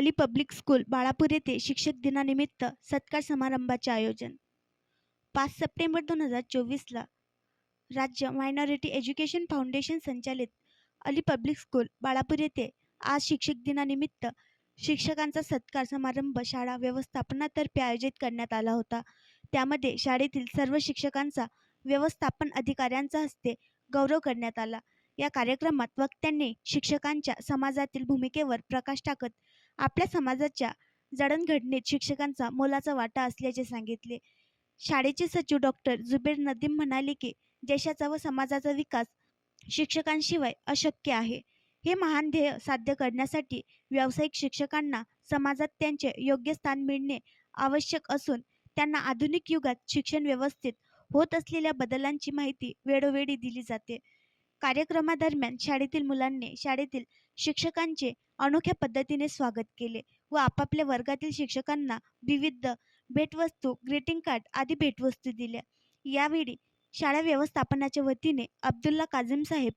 Ali public school Balapur येथे शिक्षक दिनानिमित्त सत्कार समारंभाचे आयोजन 5 सप्टेंबर 2024ला राज्य मायनॉरिटी एज्युकेशन फाउंडेशन संचालित अली पब्लिक स्कूल बाळापूर येथे आज शिक्षक दिनानिमित्त शिक्षकांचा सत्कार समारंभ शाळा व्यवस्थापनातर्फे आयोजित करण्यात आला होता। त्यामध्ये शाळेतील सर्व शिक्षकांचा व्यवस्थापन अधिकाऱ्यांच्या हस्ते गौरव करण्यात आला। या कार्यक्रमात वक्त्यांनी शिक्षकांच्या समाजातील भूमिकेवर प्रकाश टाकत आपल्या समाजाच्या जडणघडणीत शिक्षकांचा मोलाचा वाटा असल्याचे सांगितले। शाळेचे सचिव डॉक्टर जुबेर नदीम म्हणाले की देशाचा व समाजाचा विकास शिक्षकांशिवाय अशक्य आहे। हे महान ध्येय साध्य करण्यासाठी व्यावसायिक शिक्षकांना समाजात त्यांचे योग्य स्थान मिळणे आवश्यक असून त्यांना आधुनिक युगात शिक्षण व्यवस्थेत होत असलेल्या बदलांची माहिती वेळोवेळी दिली जाते। कार्यक्रमादरम्यान शाळेतील मुलांनी शाळेतील शिक्षकांचे अनोख्या पद्धतीने स्वागत केले व आपापल्या वर्गातील शिक्षकांना विविध भेटवस्तू, ग्रीटिंग कार्ड आदी भेटवस्तू दिल्या। यावेळी शाळा व्यवस्थापनाच्या वतीने अब्दुल्ला काझिम साहेब,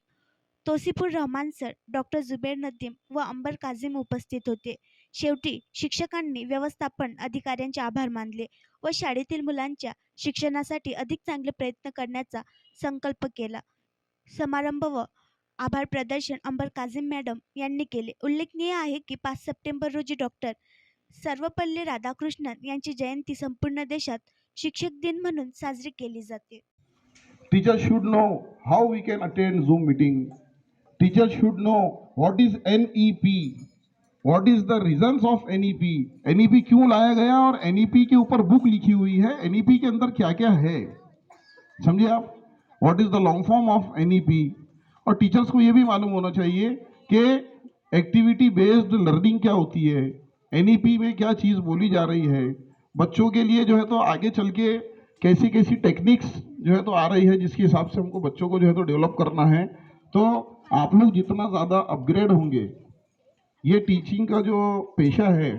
तोसिफुर रहमान सर, डॉक्टर जुबेर नदीम व अंबर काझिम उपस्थित होते। शेवटी शिक्षकांनी व्यवस्थापन अधिकाऱ्यांचे आभार मानले व शाळेतील मुलांच्या शिक्षणासाठी अधिक चांगले प्रयत्न करण्याचा संकल्प केला। समारंभ व आभार प्रदर्शन अंबर काझिम मॅडम यांनी केले। उल्लेखनीय आहे की 5 सप्टेंबर रोजी डॉक्टर सर्वपल्ली राधाकृष्णन यांची जयंती संपूर्ण देशात शिक्षक दिन म्हणून साजरी केली जाते। Teachers should know how we can attend Zoom meeting. Teachers should know what is NEP, what is the reasons of NEP, NEP क्यों लाया गया और NEP के ऊपर बुक लिखी हुई है, NEP के अंदर क्या क्या है, समझिए आप, what is the long form of NEP। और टीचर्स को ये भी मालूम होना चाहिए कि एक्टिविटी बेस्ड लर्निंग क्या होती है, NEP में क्या चीज़ बोली जा रही है, बच्चों के लिए जो है तो आगे चल के कैसी कैसी टेक्निक्स जो है तो आ रही है, जिसके हिसाब से हमको बच्चों को जो है तो डेवलप करना है। तो आप लोग जितना ज़्यादा अपग्रेड होंगे, ये टीचिंग का जो पेशा है,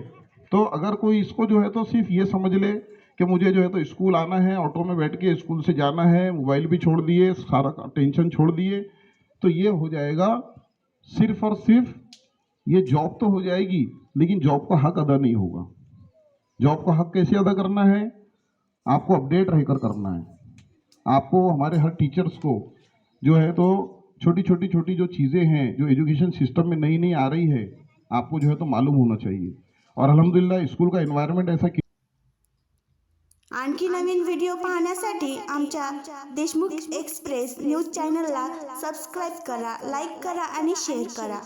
तो अगर कोई इसको जो है तो सिर्फ ये समझ ले कि मुझे जो है तो स्कूल आना है, ऑटो में बैठ के स्कूल से जाना है, मोबाइल भी छोड़ दिए, सारा टेंशन छोड़ दिए, तो ये हो जाएगा सिर्फ और सिर्फ ये जॉब तो हो जाएगी, लेकिन जॉब का हक अदा नहीं होगा। जॉब का हक कैसे अदा करना है? आपको अपडेट रहकर करना है। आपको हमारे हर टीचर्स को जो है तो छोटी छोटी जो चीज़ें हैं जो एजुकेशन सिस्टम में नई नई आ रही है, आपको जो है तो मालूम होना चाहिए। और अल्हम्दुलिल्लाह स्कूल का एनवायरनमेंट ऐसा कि आणखी नवीन व्हिडिओ पाहण्यासाठी आमच्या देशमुख एक्सप्रेस न्यूज चॅनलला सबस्क्राइब करा, लाईक करा आणि शेअर करा।